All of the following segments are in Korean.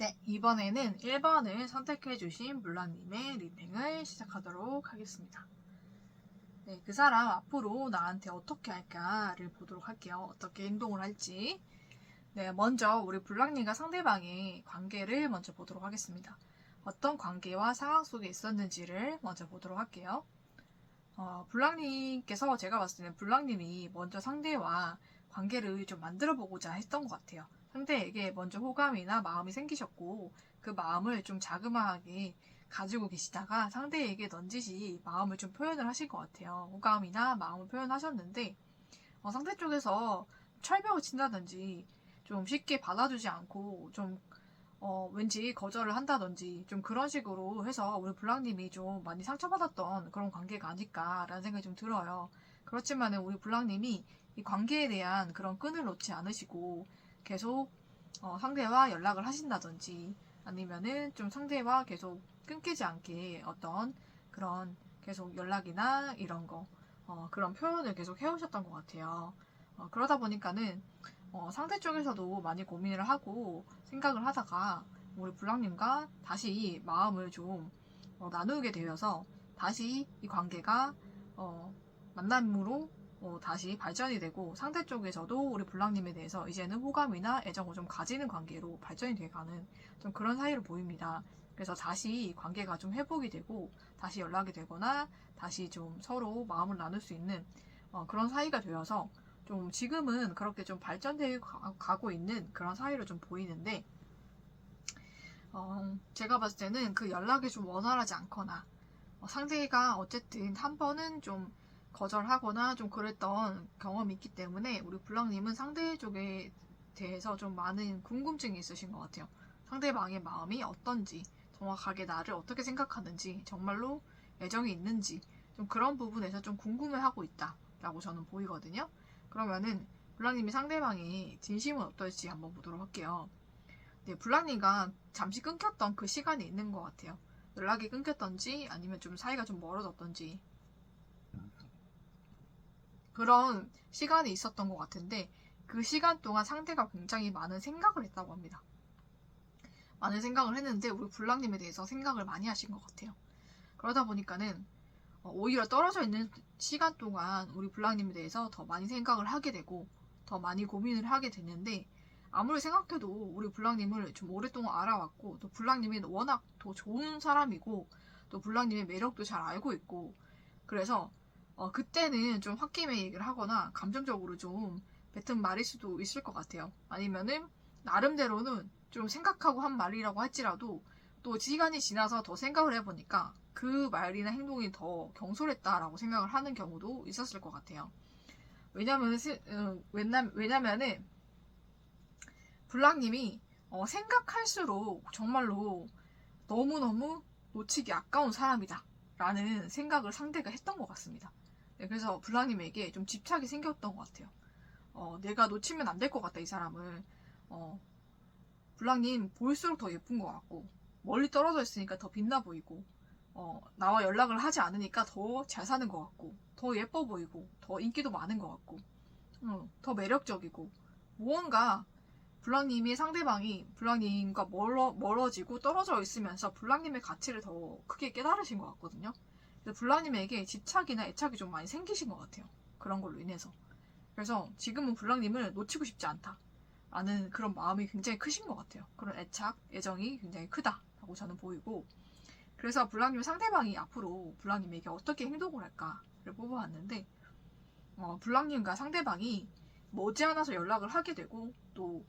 네, 이번에는 1번을 선택해주신 물란님의 리딩을 시작하도록 하겠습니다. 네, 그 사람 앞으로 나한테 어떻게 할까를 보도록 할게요. 어떻게 행동을 할지. 네, 먼저 우리 블랑님과 상대방의 관계를 먼저 보도록 하겠습니다. 어떤 관계와 상황 속에 있었는지를 먼저 보도록 할게요. 블랑님께서 제가 봤을 때는 블랑님이 먼저 상대와 관계를 좀 만들어 보고자 했던 것 같아요. 상대에게 먼저 호감이나 마음이 생기셨고 그 마음을 좀 자그마하게 가지고 계시다가 상대에게 넌지시 마음을 좀 표현을 하신 것 같아요. 호감이나 마음을 표현하셨는데 상대 쪽에서 철벽을 친다든지 좀 쉽게 받아주지 않고 좀 왠지 거절을 한다든지 좀 그런 식으로 해서 우리 블랑님이 좀 많이 상처받았던 그런 관계가 아닐까라는 생각이 좀 들어요. 그렇지만은 우리 블랑님이 이 관계에 대한 그런 끈을 놓지 않으시고 계속 상대와 연락을 하신다든지 아니면은 좀 상대와 계속 끊기지 않게 어떤 그런 계속 연락이나 이런 거 그런 표현을 계속 해오셨던 것 같아요. 그러다 보니까는 상대 쪽에서도 많이 고민을 하고 생각을 하다가 우리 블랑님과 다시 마음을 좀 나누게 되어서 다시 이 관계가 만남으로 다시 발전이 되고 상대 쪽에서도 우리 블랑님에 대해서 이제는 호감이나 애정을 좀 가지는 관계로 발전이 돼가는 좀 그런 사이로 보입니다. 그래서 다시 관계가 좀 회복이 되고 다시 연락이 되거나 다시 좀 서로 마음을 나눌 수 있는 그런 사이가 되어서 좀 지금은 그렇게 좀 발전되어 가고 있는 그런 사이로 좀 보이는데 제가 봤을 때는 그 연락이 좀 원활하지 않거나 상대가 어쨌든 한 번은 좀 거절하거나 좀 그랬던 경험이 있기 때문에 우리 블랑님은 상대 쪽에 대해서 좀 많은 궁금증이 있으신 것 같아요. 상대방의 마음이 어떤지, 정확하게 나를 어떻게 생각하는지, 정말로 애정이 있는지 좀 그런 부분에서 좀 궁금해하고 있다라고 저는 보이거든요. 그러면은 블랑님이 상대방의 진심은 어떨지 한번 보도록 할게요. 네, 블랑님과 잠시 끊겼던 그 시간이 있는 것 같아요. 연락이 끊겼던지 아니면 좀 사이가 좀 멀어졌던지 그런 시간이 있었던 것 같은데 그 시간 동안 상대가 굉장히 많은 생각을 했다고 합니다. 많은 생각을 했는데 우리 블랑님에 대해서 생각을 많이 하신 것 같아요. 그러다 보니까는 오히려 떨어져 있는 시간 동안 우리 블랑님에 대해서 더 많이 생각을 하게 되고 더 많이 고민을 하게 됐는데 아무리 생각해도 우리 블랑님을 좀 오랫동안 알아왔고 또 블랑님이 워낙 더 좋은 사람이고 또 블랑님의 매력도 잘 알고 있고 그래서 그때는 좀 홧김에 얘기를 하거나 감정적으로 좀 뱉은 말일 수도 있을 것 같아요. 아니면은 나름대로는 좀 생각하고 한 말이라고 할지라도 또 시간이 지나서 더 생각을 해보니까 그 말이나 행동이 더 경솔했다라고 생각을 하는 경우도 있었을 것 같아요. 왜냐면은 블랑님이 생각할수록 정말로 너무너무 놓치기 아까운 사람이다 라는 생각을 상대가 했던 것 같습니다. 네, 그래서 블랑님에게 좀 집착이 생겼던 것 같아요. 내가 놓치면 안 될 것 같다 이 사람을. 블랑님 볼수록 더 예쁜 것 같고 멀리 떨어져 있으니까 더 빛나 보이고 나와 연락을 하지 않으니까 더 잘 사는 것 같고 더 예뻐 보이고 더 인기도 많은 것 같고 더 매력적이고 무언가 블랑님이 상대방이 블랑님과 멀어지고 떨어져 있으면서 블랑님의 가치를 더 크게 깨달으신 것 같거든요. 그래서 블랑님에게 집착이나 애착이 좀 많이 생기신 것 같아요. 그런 걸로 인해서. 그래서 지금은 블랑님을 놓치고 싶지 않다. 라는 그런 마음이 굉장히 크신 것 같아요. 그런 애착, 애정이 굉장히 크다라고 저는 보이고 그래서 블랑님 상대방이 앞으로 블랑님에게 어떻게 행동을 할까를 뽑아왔는데 블랑님과 상대방이 머지않아서 연락을 하게 되고 또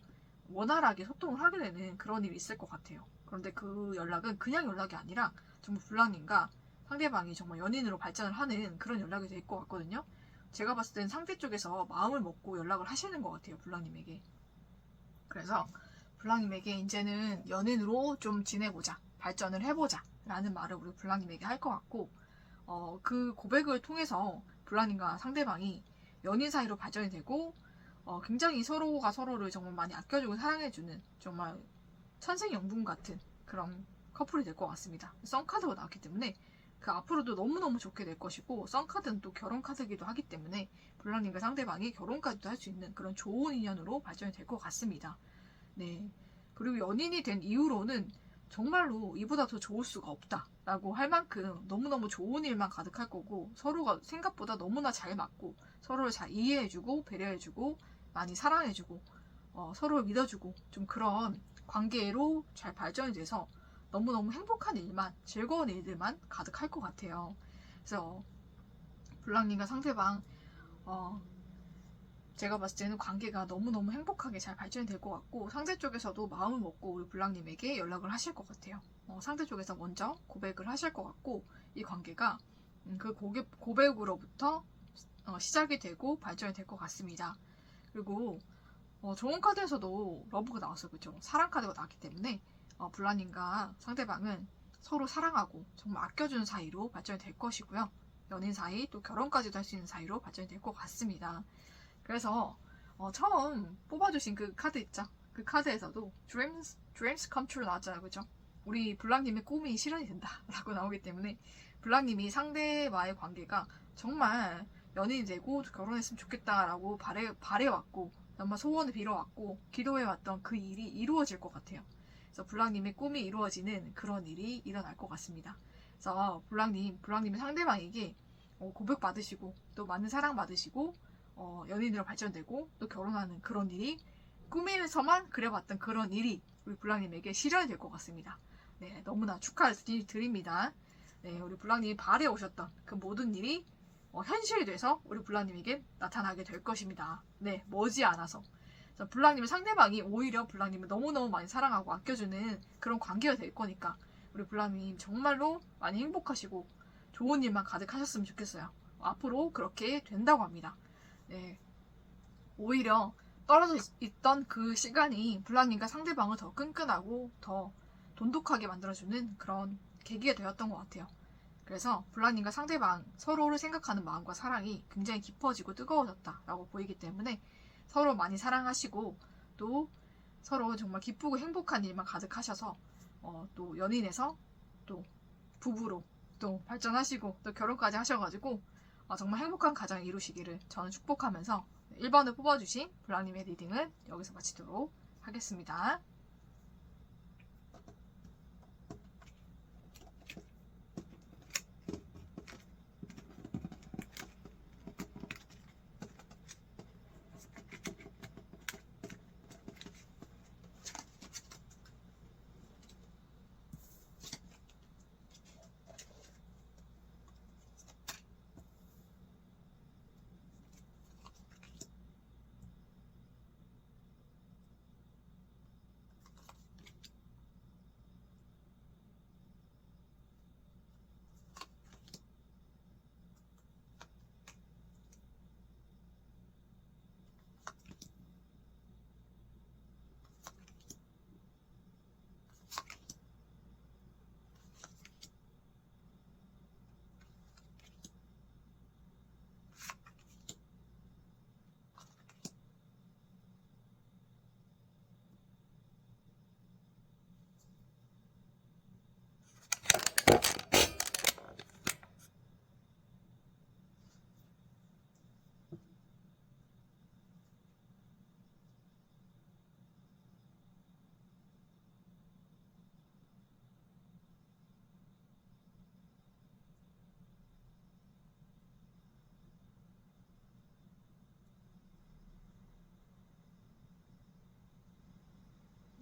원활하게 소통을 하게 되는 그런 일이 있을 것 같아요. 그런데 그 연락은 그냥 연락이 아니라 정말 블랑님과 상대방이 정말 연인으로 발전을 하는 그런 연락이 될 것 같거든요. 제가 봤을 땐 상대 쪽에서 마음을 먹고 연락을 하시는 것 같아요. 블랑님에게. 그래서 블랑님에게 이제는 연인으로 좀 지내보자. 발전을 해보자. 라는 말을 우리 블랑님에게 할 것 같고 그 고백을 통해서 블랑님과 상대방이 연인 사이로 발전이 되고 굉장히 서로가 서로를 정말 많이 아껴주고 사랑해주는 정말 천생연분 같은 그런 커플이 될 것 같습니다. 썬카드가 나왔기 때문에 그 앞으로도 너무너무 좋게 될 것이고 썬카드는 또 결혼카드이기도 하기 때문에 블랑님과 상대방이 결혼까지도 할 수 있는 그런 좋은 인연으로 발전이 될 것 같습니다. 네, 그리고 연인이 된 이후로는 정말로 이보다 더 좋을 수가 없다 라고 할 만큼 너무너무 좋은 일만 가득할 거고, 서로가 생각보다 너무나 잘 맞고 서로를 잘 이해해주고 배려해주고 많이 사랑해주고 서로를 믿어주고 좀 그런 관계로 잘 발전이 돼서 너무너무 행복한 일만, 즐거운 일들만 가득할 것 같아요. 그래서 블랑님과 상대방 제가 봤을 때는 관계가 너무너무 행복하게 잘 발전이 될 것 같고, 상대 쪽에서도 마음을 먹고 우리 블랑님에게 연락을 하실 것 같아요. 상대 쪽에서 먼저 고백을 하실 것 같고, 이 관계가 그 고백으로부터 시작이 되고 발전이 될 것 같습니다. 그리고 좋은 카드에서도 러브가 나왔어요. 그죠? 사랑 카드가 나왔기 때문에 블랑님과 상대방은 서로 사랑하고 정말 아껴주는 사이로 발전이 될 것이고요. 연인 사이, 또 결혼까지도 할 수 있는 사이로 발전이 될 것 같습니다. 그래서 처음 뽑아주신 그 카드 있죠? 그 카드에서도 Dreams come true 나왔잖아요. 그죠? 우리 블랑님의 꿈이 실현이 된다 라고 나오기 때문에 블랑님이 상대와의 관계가 정말 연인이 되고 결혼했으면 좋겠다라고 바래왔고, 정말 소원을 빌어왔고 기도해왔던 그 일이 이루어질 것 같아요. 그래서 블랑님의 꿈이 이루어지는 그런 일이 일어날 것 같습니다. 그래서 블랑님의 상대방에게 고백받으시고 또 많은 사랑받으시고 연인으로 발전되고 또 결혼하는 그런 일이, 꿈에서만 그려봤던 그런 일이 우리 블랑님에게 실현이 될 것 같습니다. 네, 너무나 축하를 드립니다. 네, 우리 블랑님이 바래오셨던 그 모든 일이 현실이 돼서 우리 블랑님에게 나타나게 될 것입니다. 네, 머지않아서. 블랑님의 상대방이 오히려 블랑님을 너무너무 많이 사랑하고 아껴주는 그런 관계가 될 거니까 우리 블랑님 정말로 많이 행복하시고 좋은 일만 가득하셨으면 좋겠어요. 앞으로 그렇게 된다고 합니다. 네, 오히려 떨어져 있던 그 시간이 블랑님과 상대방을 더 끈끈하고 더 돈독하게 만들어주는 그런 계기가 되었던 것 같아요. 그래서 블랑님과 상대방 서로를 생각하는 마음과 사랑이 굉장히 깊어지고 뜨거워졌다라고 보이기 때문에 서로 많이 사랑하시고 또 서로 정말 기쁘고 행복한 일만 가득하셔서 또 연인에서 또 부부로 또 발전하시고 또 결혼까지 하셔가지고 정말 행복한 가정 이루시기를 저는 축복하면서 1번을 뽑아주신 블랑님의 리딩을 여기서 마치도록 하겠습니다.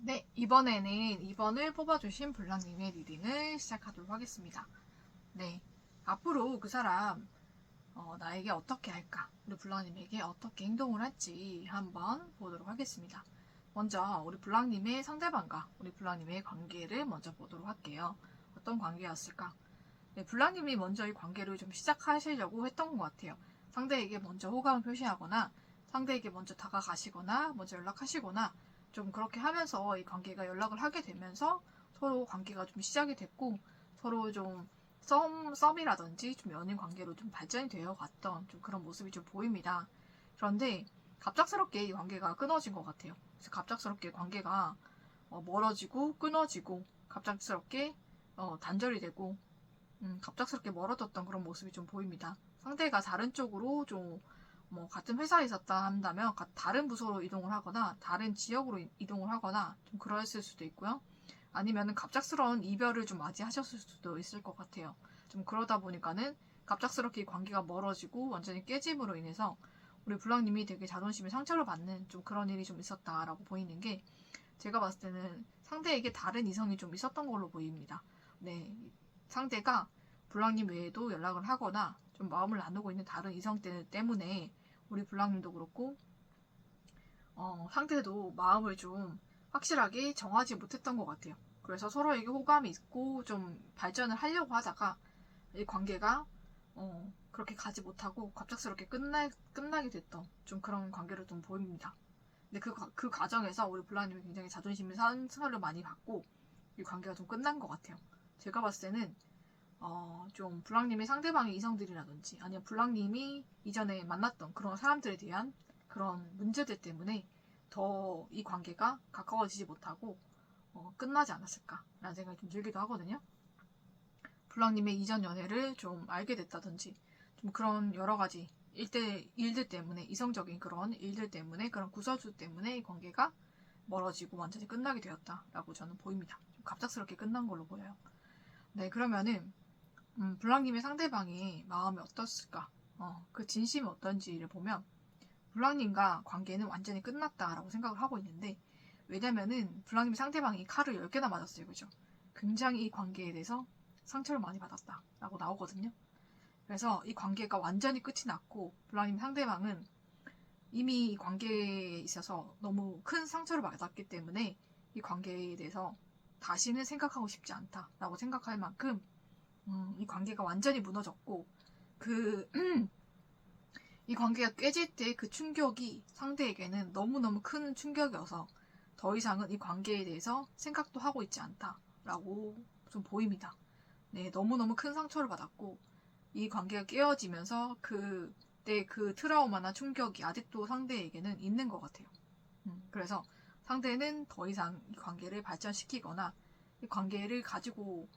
네, 이번에는 2번을 뽑아주신 블랑님의 리딩을 시작하도록 하겠습니다. 네, 앞으로 그 사람 나에게 어떻게 할까? 우리 블랑님에게 어떻게 행동을 할지 한번 보도록 하겠습니다. 먼저 우리 블랑님의 상대방과 우리 블랑님의 관계를 먼저 보도록 할게요. 어떤 관계였을까? 네, 블랑님이 먼저 이 관계를 좀 시작하시려고 했던 것 같아요. 상대에게 먼저 호감을 표시하거나 상대에게 먼저 다가가시거나 먼저 연락하시거나 좀 그렇게 하면서 이 관계가 연락을 하게 되면서 서로 관계가 좀 시작이 됐고 서로 좀 썸이라든지 좀 연인 관계로 좀 발전이 되어 갔던 좀 그런 모습이 좀 보입니다. 그런데 갑작스럽게 이 관계가 끊어진 것 같아요. 그래서 갑작스럽게 관계가 멀어지고 끊어지고 갑작스럽게 단절이 되고 갑작스럽게 멀어졌던 그런 모습이 좀 보입니다. 상대가 다른 쪽으로 좀 뭐 같은 회사에 있었다 한다면 다른 부서로 이동을 하거나 다른 지역으로 이동을 하거나 좀 그랬을 수도 있고요. 아니면은 갑작스러운 이별을 좀 맞이하셨을 수도 있을 것 같아요. 좀 그러다 보니까는 갑작스럽게 관계가 멀어지고 완전히 깨짐으로 인해서 우리 블랑님이 되게 자존심에 상처를 받는 좀 그런 일이 좀 있었다라고 보이는 게, 제가 봤을 때는 상대에게 다른 이성이 좀 있었던 걸로 보입니다. 네, 상대가 블랑님 외에도 연락을 하거나 좀 마음을 나누고 있는 다른 이성 때문에 우리 블랑님도 그렇고 상대도 마음을 좀 확실하게 정하지 못했던 것 같아요. 그래서 서로에게 호감이 있고 좀 발전을 하려고 하다가 이 관계가 그렇게 가지 못하고 갑작스럽게 끝나게 됐던 좀 그런 관계를 좀 보입니다. 근데 그 과정에서 우리 블랑님이 굉장히 자존심이 상처를 많이 받고 이 관계가 좀 끝난 것 같아요. 제가 봤을 때는 좀 블랑님의 상대방의 이성들이라든지 아니면 블랑님이 이전에 만났던 그런 사람들에 대한 그런 문제들 때문에 더 이 관계가 가까워지지 못하고 끝나지 않았을까라는 생각이 좀 들기도 하거든요. 블랑님의 이전 연애를 좀 알게 됐다든지 좀 그런 여러 가지 일들 때문에, 이성적인 그런 일들 때문에, 그런 구설수 때문에 이 관계가 멀어지고 완전히 끝나게 되었다라고 저는 보입니다. 좀 갑작스럽게 끝난 걸로 보여요. 네, 그러면은 블랑님의 상대방의 마음이 어떻을까? 그 진심이 어떤지를 보면 블랑님과 관계는 완전히 끝났다라고 생각을 하고 있는데, 왜냐면은 블랑님 상대방이 칼을 10개나 맞았어요. 그죠? 굉장히 이 관계에 대해서 상처를 많이 받았다라고 나오거든요. 그래서 이 관계가 완전히 끝이 났고 블랑님 상대방은 이미 이 관계에 있어서 너무 큰 상처를 받았기 때문에 이 관계에 대해서 다시는 생각하고 싶지 않다라고 생각할 만큼 이 관계가 완전히 무너졌고 이 관계가 깨질 때 그 충격이 상대에게는 너무너무 큰 충격이어서 더 이상은 이 관계에 대해서 생각도 하고 있지 않다라고 좀 보입니다. 네, 너무너무 큰 상처를 받았고 이 관계가 깨어지면서 그때 그 트라우마나 충격이 아직도 상대에게는 있는 것 같아요. 그래서 상대는 더 이상 이 관계를 발전시키거나 이 관계를 가지고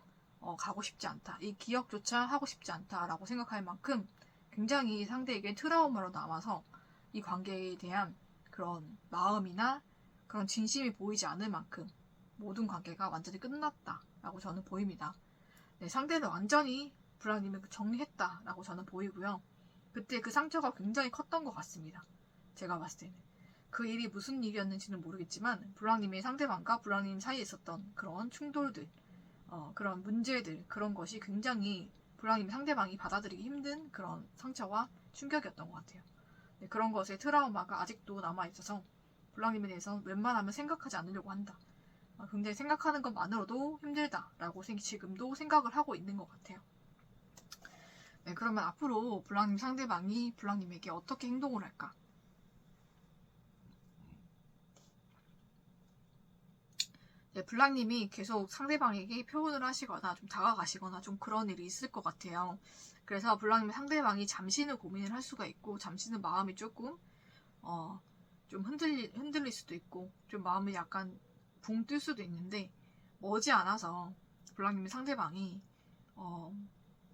가고 싶지 않다. 이 기억조차 하고 싶지 않다라고 생각할 만큼 굉장히 상대에게 트라우마로 남아서 이 관계에 대한 그런 마음이나 그런 진심이 보이지 않을 만큼 모든 관계가 완전히 끝났다라고 저는 보입니다. 네, 상대는 완전히 블랑님을 정리했다라고 저는 보이고요. 그때 그 상처가 굉장히 컸던 것 같습니다. 제가 봤을 때는. 그 일이 무슨 일이었는지는 모르겠지만 블랑님의 상대방과 블랑님 사이에 있었던 그런 충돌들, 그런 문제들, 그런 것이 굉장히 블랑님 상대방이 받아들이기 힘든 그런 상처와 충격이었던 것 같아요. 네, 그런 것에 트라우마가 아직도 남아있어서 블랑님에 대해서 웬만하면 생각하지 않으려고 한다. 굉장히 생각하는 것만으로도 힘들다라고 지금도 생각을 하고 있는 것 같아요. 네, 그러면 앞으로 블랑님 상대방이 블랑님에게 어떻게 행동을 할까? 네, 블랑님이 계속 상대방에게 표현을 하시거나 좀 다가가시거나 좀 그런 일이 있을 것 같아요. 그래서 블랑님 상대방이 잠시는 고민을 할 수가 있고 잠시는 마음이 조금 좀 흔들릴 수도 있고 좀 마음이 약간 붕 뜰 수도 있는데 머지않아서 블랑님 상대방이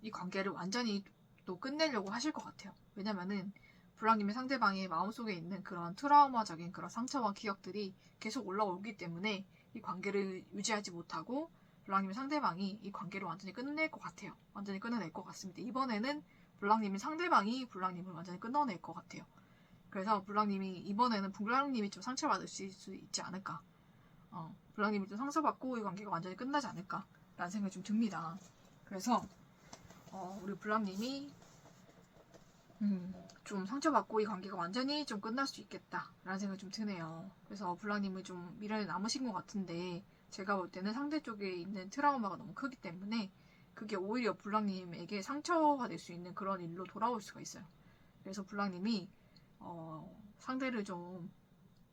이 관계를 완전히 또 끝내려고 하실 것 같아요. 왜냐면은 블랑님의 상대방의 마음속에 있는 그런 트라우마적인 그런 상처와 기억들이 계속 올라오기 때문에 이 관계를 유지하지 못하고 블랑님의 상대방이 이 관계를 완전히 끝낼 것 같아요. 완전히 끊어낼 것 같습니다. 이번에는 블랑님의 상대방이 블랑님을 완전히 끊어낼 것 같아요. 그래서 이번에는 블랑님이 좀 상처받을 수 있지 않을까. 블랑님이 좀 상처받고 이 관계가 완전히 끝나지 않을까 라는 생각이 좀 듭니다. 그래서 우리 블랑님이 좀 상처받고 이 관계가 완전히 좀 끝날 수 있겠다라는 생각이 좀 드네요. 그래서 블랑님은 좀 미련이 남으신 것 같은데 제가 볼 때는 상대 쪽에 있는 트라우마가 너무 크기 때문에 그게 오히려 블랑님에게 상처가 될 수 있는 그런 일로 돌아올 수가 있어요. 그래서 블랑님이 상대를 좀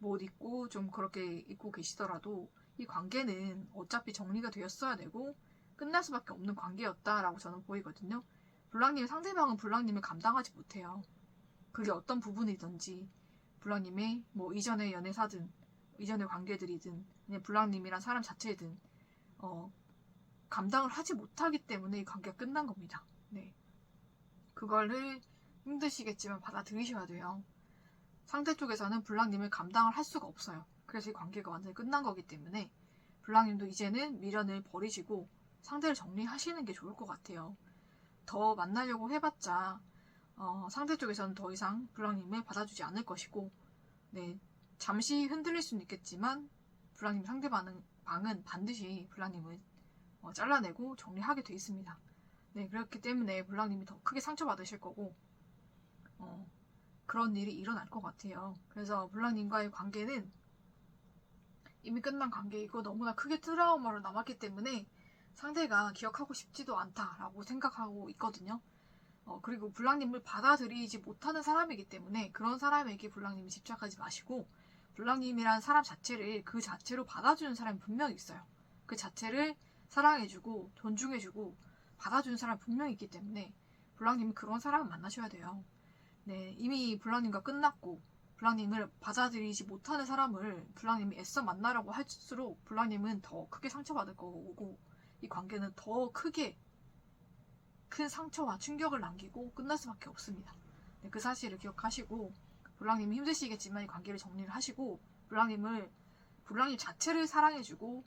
못 잊고 좀 그렇게 잊고 계시더라도 이 관계는 어차피 정리가 되었어야 되고 끝날 수밖에 없는 관계였다라고 저는 보이거든요. 상대방은 블랑님을 감당하지 못해요. 그게 어떤 부분이든지 블랑님의 뭐 이전의 연애사든 이전의 관계들이든 그냥 블랑님이란 사람 자체든 감당을 하지 못하기 때문에 이 관계가 끝난 겁니다. 네. 그거를 힘드시겠지만 받아들이셔야 돼요. 상대 쪽에서는 블랑님을 감당을 할 수가 없어요. 그래서 이 관계가 완전히 끝난 거기 때문에 블랑님도 이제는 미련을 버리시고 상대를 정리하시는 게 좋을 것 같아요. 더 만나려고 해봤자 상대 쪽에서는 더 이상 블랑님을 받아주지 않을 것이고, 네, 잠시 흔들릴 수는 있겠지만 블랑님 상대방은 반드시 블랑님을 잘라내고 정리하게 돼 있습니다. 네, 그렇기 때문에 블랑님이 더 크게 상처받으실 거고 그런 일이 일어날 것 같아요. 그래서 블랑님과의 관계는 이미 끝난 관계이고 너무나 크게 트라우마로 남았기 때문에 상대가 기억하고 싶지도 않다라고 생각하고 있거든요. 그리고 블랑님을 받아들이지 못하는 사람이기 때문에 그런 사람에게 블랑님이 집착하지 마시고, 블랑님이란 사람 자체를 그 자체로 받아주는 사람이 분명히 있어요. 그 자체를 사랑해주고 존중해주고 받아주는 사람이 분명히 있기 때문에 블랑님은 그런 사람을 만나셔야 돼요. 네, 이미 블랑님과 끝났고 블랑님을 받아들이지 못하는 사람을 블랑님이 애써 만나려고 할수록 블랑님은 더 크게 상처받을 거고, 이 관계는 더 크게 큰 상처와 충격을 남기고 끝날 수밖에 없습니다. 네, 그 사실을 기억하시고 블랑님이 힘드시겠지만 이 관계를 정리를 하시고 블랑님 자체를 사랑해주고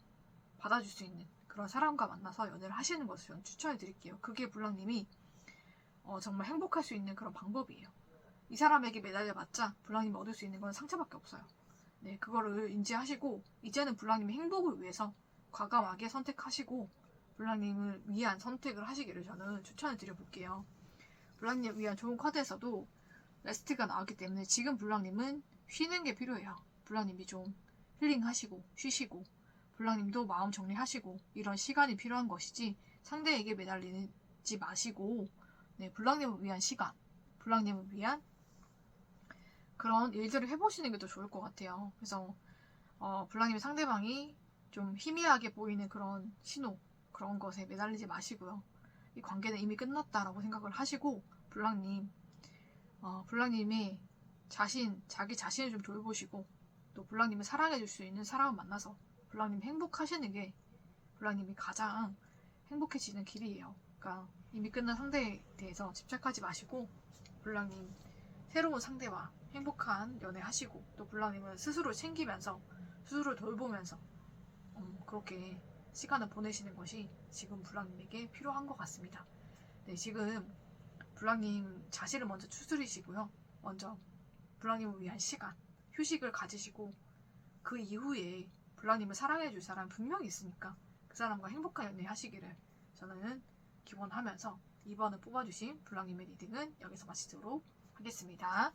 받아줄 수 있는 그런 사람과 만나서 연애를 하시는 것을 저는 추천해 드릴게요. 그게 블랑님이 정말 행복할 수 있는 그런 방법이에요. 이 사람에게 매달려봤자 블랑님이 얻을 수 있는 건 상처밖에 없어요. 네, 그거를 인지하시고 이제는 블랑님의 행복을 위해서 과감하게 선택하시고 블랑님을 위한 선택을 하시기를 저는 추천을 드려볼게요. 블랑님을 위한 좋은 카드에서도 레스트가 나왔기 때문에 지금 블랑님은 쉬는 게 필요해요. 블랑님이 좀 힐링하시고 쉬시고 블랑님도 마음 정리하시고 이런 시간이 필요한 것이지 상대에게 매달리지 마시고, 네, 블랑님을 위한 시간, 블랑님을 위한 그런 일들을 해보시는 게 더 좋을 것 같아요. 그래서 블랑님 상대방이 좀 희미하게 보이는 그런 신호, 그런 것에 매달리지 마시고요. 이 관계는 이미 끝났다라고 생각을 하시고 블랑님이 자기 자신을 좀 돌보시고 또 블랑님을 사랑해줄 수 있는 사람을 만나서 블랑님 행복하시는 게 블랑님이 가장 행복해지는 길이에요. 그러니까 이미 끝난 상대에 대해서 집착하지 마시고 블랑님 새로운 상대와 행복한 연애하시고 또 블랑님은 스스로 챙기면서 스스로 돌보면서 그렇게 시간을 보내시는 것이 지금 블랑님에게 필요한 것 같습니다. 네, 지금 블랑님 자신을 먼저 추스리시고요. 먼저 블랑님을 위한 시간, 휴식을 가지시고 그 이후에 블랑님을 사랑해줄 사람 분명히 있으니까 그 사람과 행복한 연애 하시기를 저는 기원하면서 이번에 뽑아주신 블랑님의 리딩은 여기서 마치도록 하겠습니다.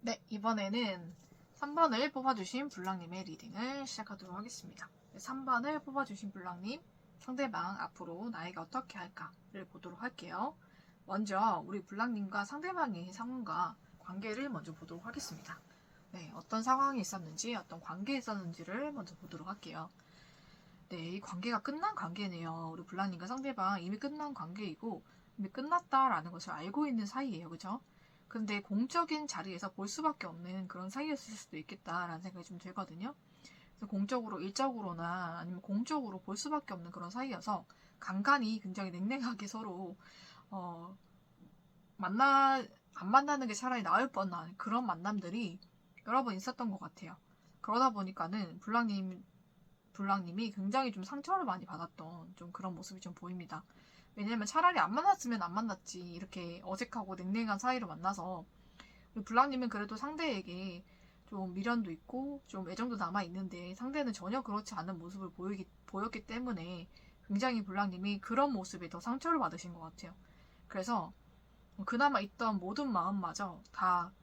네, 이번에는 3번을 뽑아주신 블랑님의 리딩을 시작하도록 하겠습니다. 3번을 뽑아주신 블랑님, 상대방 앞으로 나에게 어떻게 할까를 보도록 할게요. 먼저 우리 블랑님과 상대방의 상황과 관계를 먼저 보도록 하겠습니다. 네, 어떤 상황이 있었는지, 어떤 관계에 있었는지를 먼저 보도록 할게요. 네, 이 관계가 끝난 관계네요. 우리 블랑님과 상대방 이미 끝난 관계이고 이미 끝났다라는 것을 알고 있는 사이예요. 그죠? 근데 공적인 자리에서 볼 수밖에 없는 그런 사이였을 수도 있겠다라는 생각이 좀 들거든요. 그래서 공적으로, 일적으로나 아니면 공적으로 볼 수밖에 없는 그런 사이여서 간간히 굉장히 냉랭하게 서로 안 만나는 게 차라리 나을 뻔한 그런 만남들이 여러 번 있었던 것 같아요. 그러다 보니까는 블랑님이 굉장히 좀 상처를 많이 받았던 좀 그런 모습이 좀 보입니다. 왜냐면 차라리 안 만났으면 안 만났지, 이렇게 어색하고 냉랭한 사이로 만나서 블랑님은 그래도 상대에게 좀 미련도 있고 좀 애정도 남아있는데 상대는 전혀 그렇지 않은 모습을 보였기 때문에 굉장히 블랑님이 그런 모습에 더 상처를 받으신 것 같아요. 그래서 그나마 있던 모든 마음마저 다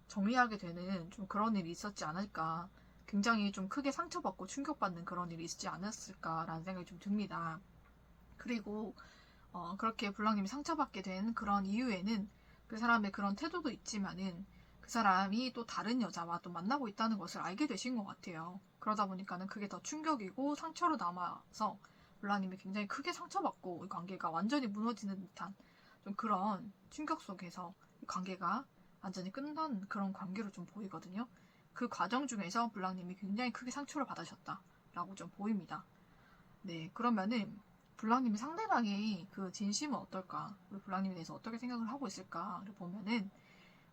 정리하게 되는 좀 그런 일이 있었지 않을까, 굉장히 좀 크게 상처받고 충격받는 그런 일이 있지 않았을까라는 생각이 좀 듭니다. 그리고 그렇게 블랑님이 상처받게 된 그런 이유에는 그 사람의 그런 태도도 있지만은 그 사람이 또 다른 여자와 또 만나고 있다는 것을 알게 되신 것 같아요. 그러다 보니까는 그게 더 충격이고 상처로 남아서 블랑님이 굉장히 크게 상처받고 이 관계가 완전히 무너지는 듯한 좀 그런 충격 속에서 이 관계가 완전히 끝난 그런 관계로 좀 보이거든요. 그 과정 중에서 블랑님이 굉장히 크게 상처를 받으셨다라고 좀 보입니다. 네, 그러면은 블랑님이 상대방의 그 진심은 어떨까? 우리 블랑님에 대해서 어떻게 생각을 하고 있을까를 보면은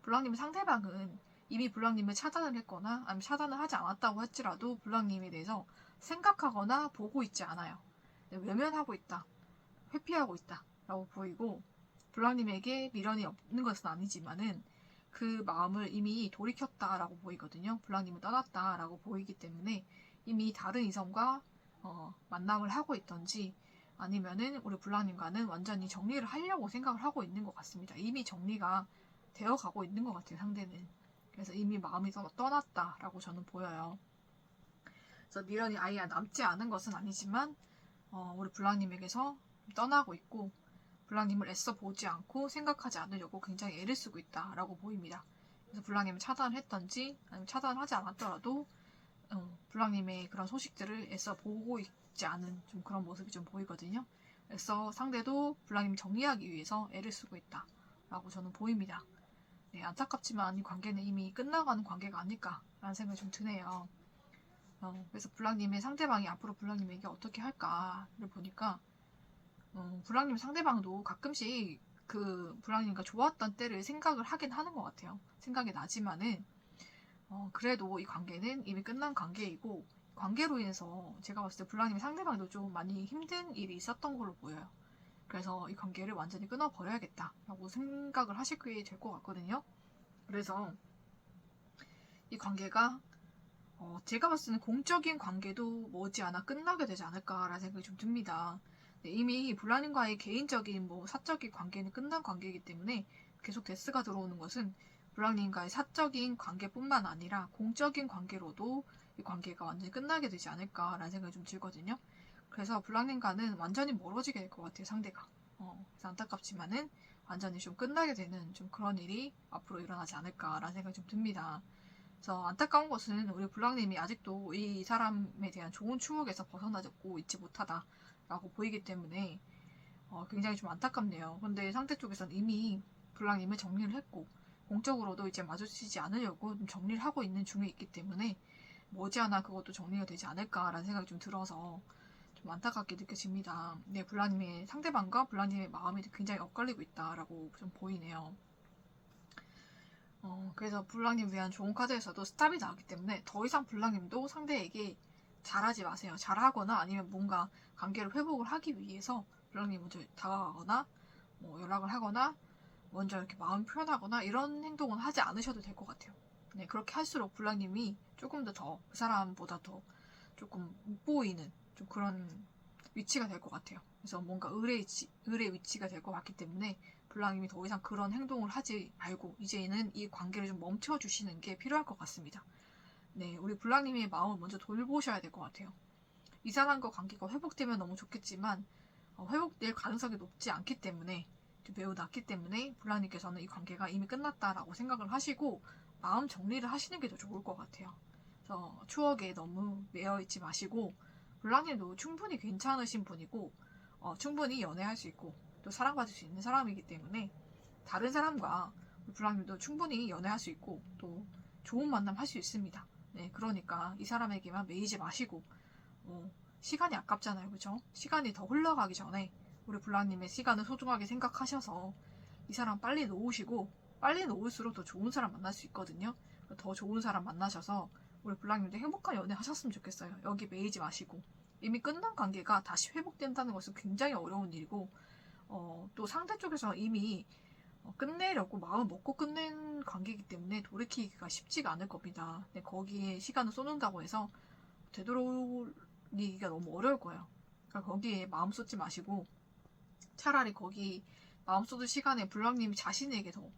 블랑님의 상대방은 이미 블랑님을 차단을 했거나 아니면 차단을 하지 않았다고 할지라도 블랑님에 대해서 생각하거나 보고 있지 않아요. 네, 외면하고 있다, 회피하고 있다 라고 보이고, 블랑님에게 미련이 없는 것은 아니지만은 그 마음을 이미 돌이켰다라고 보이거든요. 블랑님을 떠났다라고 보이기 때문에 이미 다른 이성과 만남을 하고 있던지 아니면은 우리 블랑님과는 완전히 정리를 하려고 생각을 하고 있는 것 같습니다. 이미 정리가 되어 가고 있는 것 같아요, 상대는. 그래서 이미 마음이 떠났다라고 저는 보여요. 그래서 미련이 아예 남지 않은 것은 아니지만 우리 블랑님에게서 떠나고 있고, 블랑님을 애써 보지 않고 생각하지 않으려고 굉장히 애를 쓰고 있다라고 보입니다. 그래서 블랑님을 차단을 했던지 아니면 차단을 하지 않았더라도 블랑님의 그런 소식들을 애써 보고 있지 않은 좀 그런 모습이 좀 보이거든요. 그래서 상대도 블랑님 정리하기 위해서 애를 쓰고 있다라고 저는 보입니다. 네, 안타깝지만 이 관계는 이미 끝나가는 관계가 아닐까라는 생각이 좀 드네요. 그래서 블랑님의 상대방이 앞으로 블랑님에게 어떻게 할까를 보니까 블랑님 상대방도 가끔씩 그 블랑님과 좋았던 때를 생각을 하긴 하는 것 같아요. 생각이 나지만은 그래도 이 관계는 이미 끝난 관계이고, 관계로 인해서 제가 봤을 때 블랑님 상대방도 좀 많이 힘든 일이 있었던 걸로 보여요. 그래서 이 관계를 완전히 끊어버려야겠다라고 생각을 하시게 될 것 같거든요. 그래서 이 관계가 제가 봤을 때는 공적인 관계도 머지않아 끝나게 되지 않을까라는 생각이 좀 듭니다. 네, 이미 블랑님과의 개인적인 사적인 관계는 끝난 관계이기 때문에 계속 데스가 들어오는 것은 블랑님과의 사적인 관계뿐만 아니라 공적인 관계로도 이 관계가 완전히 끝나게 되지 않을까라는 생각이 좀 들거든요. 그래서 블랑님과는 완전히 멀어지게 될 것 같아요, 상대가. 그래서 안타깝지만은 완전히 좀 끝나게 되는 좀 그런 일이 앞으로 일어나지 않을까라는 생각이 좀 듭니다. 그래서 안타까운 것은 우리 블랑님이 아직도 이 사람에 대한 좋은 추억에서 벗어나고 있지 못하다라고 보이기 때문에 굉장히 좀 안타깝네요. 근데 상대 쪽에서는 이미 블랑님을 정리를 했고, 공적으로도 이제 마주치지 않으려고 좀 정리를 하고 있는 중에 있기 때문에 머지않아 그것도 정리가 되지 않을까라는 생각이 좀 들어서 좀 안타깝게 느껴집니다. 네, 블랑님의 상대방과 블랑님의 마음이 굉장히 엇갈리고 있다라고 좀 보이네요. 그래서 블랑님 위한 좋은 카드에서도 스탑이 나왔기 때문에 더 이상 블랑님도 상대에게 잘하지 마세요. 잘하거나 아니면 뭔가 관계를 회복을 하기 위해서 블랑님 먼저 다가가거나 연락을 하거나 먼저 이렇게 마음 표현하거나 이런 행동은 하지 않으셔도 될 것 같아요. 네, 그렇게 할수록 블랑님이 조금 더 그 사람보다 더 조금 못 보이는 좀 그런 위치가 될 것 같아요. 그래서 뭔가 의뢰 위치가 될 것 같기 때문에 블랑님이 더 이상 그런 행동을 하지 말고 이제는 이 관계를 좀 멈춰주시는 게 필요할 것 같습니다. 네, 우리 블랑님의 마음을 먼저 돌보셔야 될 것 같아요. 이 사람과 관계가 회복되면 너무 좋겠지만 회복될 가능성이 높지 않기 때문에, 매우 낮기 때문에 블랑님께서는 이 관계가 이미 끝났다라고 생각을 하시고 마음 정리를 하시는 게 더 좋을 것 같아요. 그래서 추억에 너무 매여있지 마시고, 블랑님도 충분히 괜찮으신 분이고 충분히 연애할 수 있고 또 사랑받을 수 있는 사람이기 때문에 다른 사람과 블랑님도 충분히 연애할 수 있고 또 좋은 만남 할 수 있습니다. 네, 그러니까 이 사람에게만 매이지 마시고 시간이 아깝잖아요, 그죠? 시간이 더 흘러가기 전에 우리 블랑님의 시간을 소중하게 생각하셔서 이 사람 빨리 놓으시고, 빨리 놓을수록 더 좋은 사람 만날 수 있거든요. 더 좋은 사람 만나셔서 우리 블랑님도 행복한 연애 하셨으면 좋겠어요. 여기 매이지 마시고. 이미 끝난 관계가 다시 회복된다는 것은 굉장히 어려운 일이고, 또 상대 쪽에서 이미 끝내려고 마음 먹고 끝낸 관계이기 때문에 돌이키기가 쉽지가 않을 겁니다. 근데 거기에 시간을 쏟는다고 해서 되돌리기가 너무 어려울 거예요. 그러니까 거기에 마음 쏟지 마시고 차라리 거기 마음 쏟을 시간에 블랑님이 자신에게 더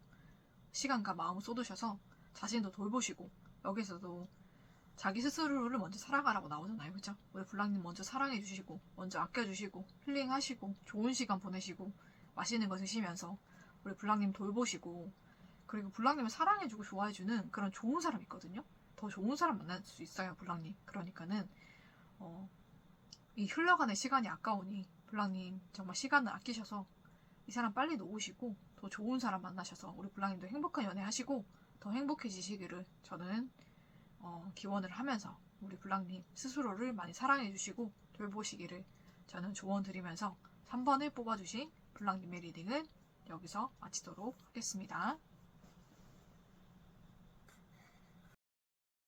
시간과 마음을 쏟으셔서 자신도 돌보시고, 여기서도 자기 스스로를 먼저 사랑하라고 나오잖아요. 그죠? 우리 블랑님 먼저 사랑해주시고, 먼저 아껴주시고, 힐링하시고, 좋은 시간 보내시고, 맛있는 거 드시면서 우리 블랑님 돌보시고, 그리고 블랑님을 사랑해주고 좋아해주는 그런 좋은 사람 있거든요. 더 좋은 사람 만날 수 있어요, 블랑님. 그러니까는 이 흘러가는 시간이 아까우니 블랑님 정말 시간을 아끼셔서 이 사람 빨리 놓으시고 더 좋은 사람 만나셔서 우리 블랑님도 행복한 연애 하시고 더 행복해지시기를 저는 기원을 하면서 우리 블랑님 스스로를 많이 사랑해 주시고 돌보시기를 저는 조언 드리면서 3번을 뽑아주신 블랑님의 리딩은 여기서 마치도록 하겠습니다.